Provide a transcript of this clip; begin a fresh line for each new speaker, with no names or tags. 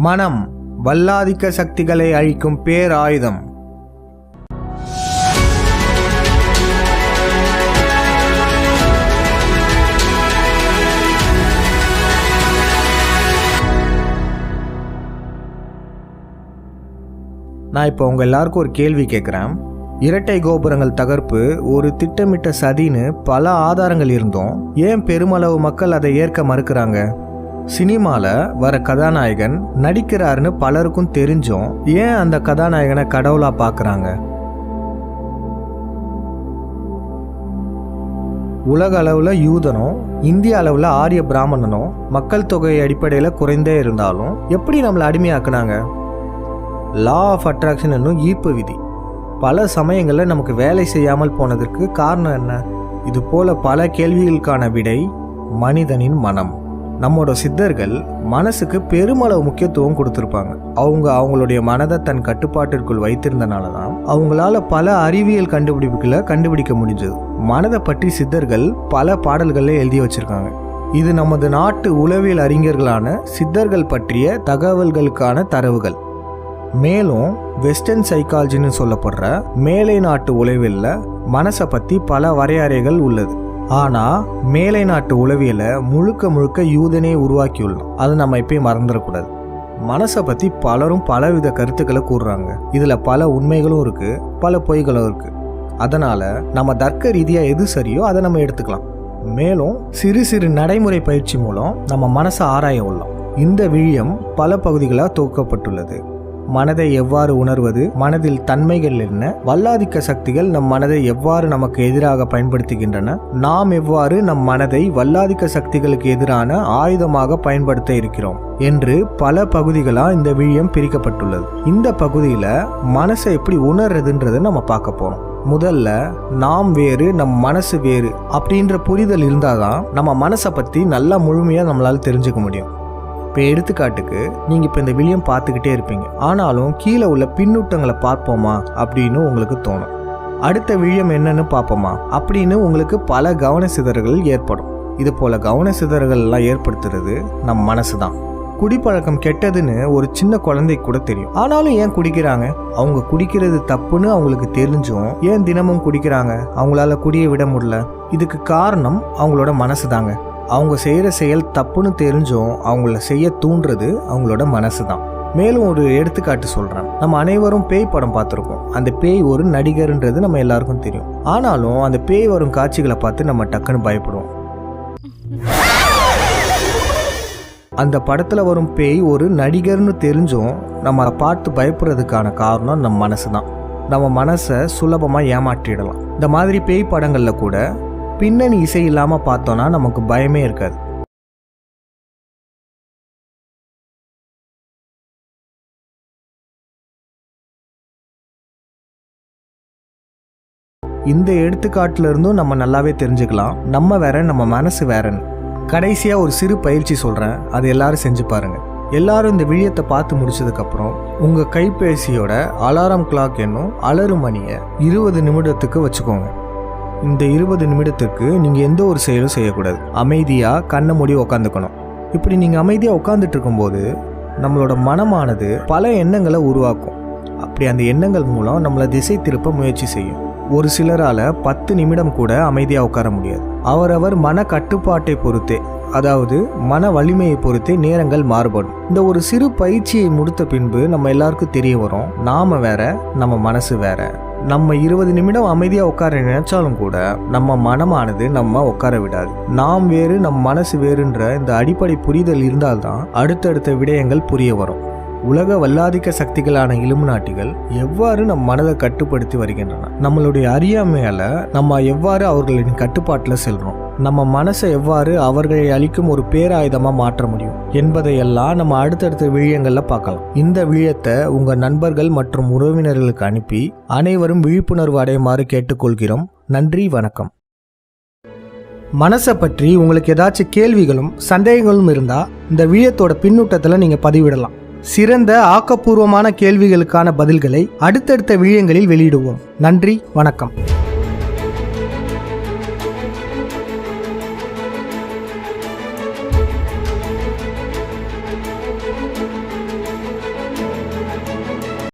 மனம் வல்லாதிக்க சக்திகளை அழிக்கும் பேராயுதம். நான் இப்போ உங்க எல்லாருக்கும் ஒரு கேள்வி கேட்குறேன். இரட்டை கோபுரங்கள் தகர்ப்பு ஒரு திட்டமிட்ட சதின்னு பல ஆதாரங்கள் இருந்தோம், ஏன் பெருமளவு மக்கள் அதை ஏற்க மறுக்கிறாங்க? சினிமாவில் வர கதாநாயகன் நடிக்கிறாருன்னு பலருக்கும் தெரிஞ்சும் ஏன் அந்த கதாநாயகனை கடவுளா பார்க்குறாங்க? உலக அளவில் யூதனும் இந்திய அளவில் ஆரிய பிராமணனும் மக்கள் தொகை அடிப்படையில் குறைந்தே இருந்தாலும் எப்படி நம்மளை அடிமையாக்குனாங்க? லா ஆஃப் அட்ராக்ஷன் என்னும் ஈர்ப்பு விதி பல சமயங்களில் நமக்கு வேலை செய்யாமல் போனதற்கு காரணம் என்ன? இது போல பல கேள்விகளுக்கான விடை மனிதனின் மனம். நம்மளோட சித்தர்கள் மனசுக்கு பெருமளவு முக்கியத்துவம் கொடுத்துருப்பாங்க. அவங்களுடைய மனதை தன் கட்டுப்பாட்டிற்குள் வைத்திருந்தனால தான் அவங்களால பல அறிவியல் கண்டுபிடிப்புகளை கண்டுபிடிக்க முடிஞ்சது. மனதை பற்றி சித்தர்கள் பல பாடல்களில் எழுதி வச்சிருக்காங்க. இது நமது நாட்டு உளவியல் அறிஞர்களான சித்தர்கள் பற்றிய தகவல்களுக்கான தரவுகள். மேலும் வெஸ்டர்ன் சைக்காலஜின்னு சொல்லப்படுற மேலை நாட்டு உளவியலில் மனசை பற்றி பல வரையறைகள் உள்ளது. ஆனால் மேலை நாட்டு உளவியலை முழுக்க யூதனே உருவாக்கியுள்ளோம். அதை நம்ம எப்பயும் மறந்துடக்கூடாது. மனசை பற்றி பலரும் பலவித கருத்துக்களை கூறுறாங்க. இதில் பல உண்மைகளும் இருக்குது, பல பொய்களும் இருக்குது. அதனால் நம்ம தர்க்க ரீதியாக எது சரியோ அதை நம்ம எடுத்துக்கலாம். மேலும் சிறு சிறு நடைமுறை பயிற்சி மூலம் நம்ம மனசை ஆராய உள்ளோம். இந்த விழியம் பல பகுதிகளாக தொகுக்கப்பட்டுள்ளது. மனதை எவ்வாறு உணர்வது, மனதில் தன்மைகள் என்ன, வல்லாதிக்க சக்திகள் நம் மனதை எவ்வாறு நமக்கு எதிராக பயன்படுத்துகின்றன, நாம் எவ்வாறு நம் மனதை வல்லாதிக்க சக்திகளுக்கு எதிரான ஆயுதமாக பயன்படுத்த இருக்கிறோம் என்று பல பகுதிகளாக இந்த விழியம் பிரிக்கப்பட்டுள்ளது. இந்த பகுதியில் மனசை எப்படி உணர்றதுன்றதை நம்ம பார்க்க போறோம். முதல்ல நாம் வேறு நம் மனசு வேறு அப்படின்ற புரிதல் இருந்தாதான் நம்ம மனசை பற்றி நல்லா முழுமையாக நம்மளால் தெரிஞ்சுக்க முடியும். இப்போ எடுத்துக்காட்டுக்கு நீங்கள் இப்போ இந்த விழியம் பார்த்துக்கிட்டே இருப்பீங்க, ஆனாலும் கீழே உள்ள பின்னூட்டங்களை பார்ப்போமா அப்படின்னு உங்களுக்கு தோணும். அடுத்த விழியம் என்னன்னு பார்ப்போமா அப்படின்னு உங்களுக்கு பல கவன சிதறல்கள் ஏற்படும். இது போல கவன சிதறல்கள்லாம் ஏற்படுத்துறது நம் மனசு தான். குடிப்பழக்கம் கெட்டதுன்னு ஒரு சின்ன குழந்தைக்கு கூட தெரியும், ஆனாலும் ஏன் குடிக்கிறாங்க? அவங்க குடிக்கிறது தப்புன்னு அவங்களுக்கு தெரிஞ்சும் ஏன் தினமும் குடிக்கிறாங்க? அவங்களால குடியை விட முடியல. இதுக்கு காரணம் அவங்களோட மனசு தாங்க. அவங்க செய்கிற செயல் தப்புன்னு தெரிஞ்சும் அவங்கள செய்ய தூண்டுறது அவங்களோட மனசு தான். மேலும் ஒரு எடுத்துக்காட்டு சொல்கிறேன். நம்ம அனைவரும் பேய் படம் பார்த்துருக்கோம். அந்த பேய் ஒரு நடிகர்ன்றது நம்ம எல்லாருக்கும் தெரியும். ஆனாலும் அந்த பேய் வரும் காட்சிகளை பார்த்து நம்ம டக்குன்னு பயப்படுவோம். அந்த படத்தில் வரும் பேய் ஒரு நடிகர்னு தெரிஞ்சும் நம்ம அதை பார்த்து பயப்படுறதுக்கான காரணம் நம்ம மனசு தான். நம்ம மனசை சுலபமாக ஏமாற்றிடலாம். இந்த மாதிரி பேய் படங்களில் கூட பின்னணி இசை இல்லாமல் பார்த்தோன்னா நமக்கு பயமே இருக்காது. இந்த எடுத்துக்காட்டுல இருந்தும் நம்ம நல்லாவே தெரிஞ்சுக்கலாம் நம்ம வேற, நம்ம மனசு வேறன்னு. கடைசியா ஒரு சிறு பயிற்சி சொல்றேன், அது எல்லாரும் செஞ்சு பாருங்க. எல்லாரும் இந்த விழியத்தை பார்த்து முடிச்சதுக்கப்புறம் உங்க கைபேசியோட அலாரம் கிளாக் என்னும் அலறும் மணியை 20 நிமிடத்துக்கு வச்சுக்கோங்க. இந்த 20 நிமிடத்துக்கு நீங்கள் எந்த ஒரு செயலும் செய்யக்கூடாது. அமைதியாக கண்ணை மூடி உக்காந்துக்கணும். இப்படி நீங்கள் அமைதியாக உட்காந்துட்டு இருக்கும்போது நம்மளோட மனமானது பல எண்ணங்களை உருவாக்கும். அப்படி அந்த எண்ணங்கள் மூலம் நம்மளை திசை திருப்ப முயற்சி செய்யும். ஒரு சிலரால் 10 நிமிடம் கூட அமைதியாக உட்கார முடியாது. அவரவர் மன கட்டுப்பாட்டை பொறுத்தே, அதாவது மன வலிமையை பொறுத்தே நேரங்கள் மாறுபடும். இந்த ஒரு சிறு பயிற்சியை முடித்த பின்பு நம்ம எல்லாருக்கும் தெரிய வரும், நாம வேற, நம்ம மனசு வேற. நம்ம 20 நிமிடம் அமைதியாக உட்கார நினைச்சாலும் கூட நம்ம மனமானது நம்ம உட்கார விடாது. நாம் வேறு, நம் மனசு வேறுன்ற இந்த அடிப்படை புரிதல் இருந்தால்தான் அடுத்தடுத்த விடயங்கள் புரிய வரும். உலக வல்லாதிக்க சக்திகளான இலுமினாட்டிகள் எவ்வாறு நம் மனதை கட்டுப்படுத்தி வருகின்றன, நம்மளுடைய அறியாமையால நம்ம எவ்வாறு அவர்களின் கட்டுப்பாட்டில் செல்றோம், நம்ம மனசை எவ்வாறு அவர்களை அளிக்கும் ஒரு பேராயுதமாக மாற்ற முடியும் என்பதையெல்லாம் நம்ம அடுத்தடுத்த விழியங்களில் பார்க்கலாம். இந்த விழியத்தை உங்கள் நண்பர்கள் மற்றும் உறவினர்களுக்கு அனுப்பி அனைவரும் விழிப்புணர்வு அடையுமாறு கேட்டுக்கொள்கிறோம். நன்றி, வணக்கம். மனசை பற்றி உங்களுக்கு ஏதாச்சும் கேள்விகளும் சந்தேகங்களும் இருந்தால் இந்த விழியத்தோட பின்னூட்டத்தில் நீங்கள் பதிவிடலாம். சிறந்த ஆக்கப்பூர்வமான கேள்விகளுக்கான பதில்களை அடுத்தடுத்த விழியங்களில் வெளியிடுவோம். நன்றி, வணக்கம்.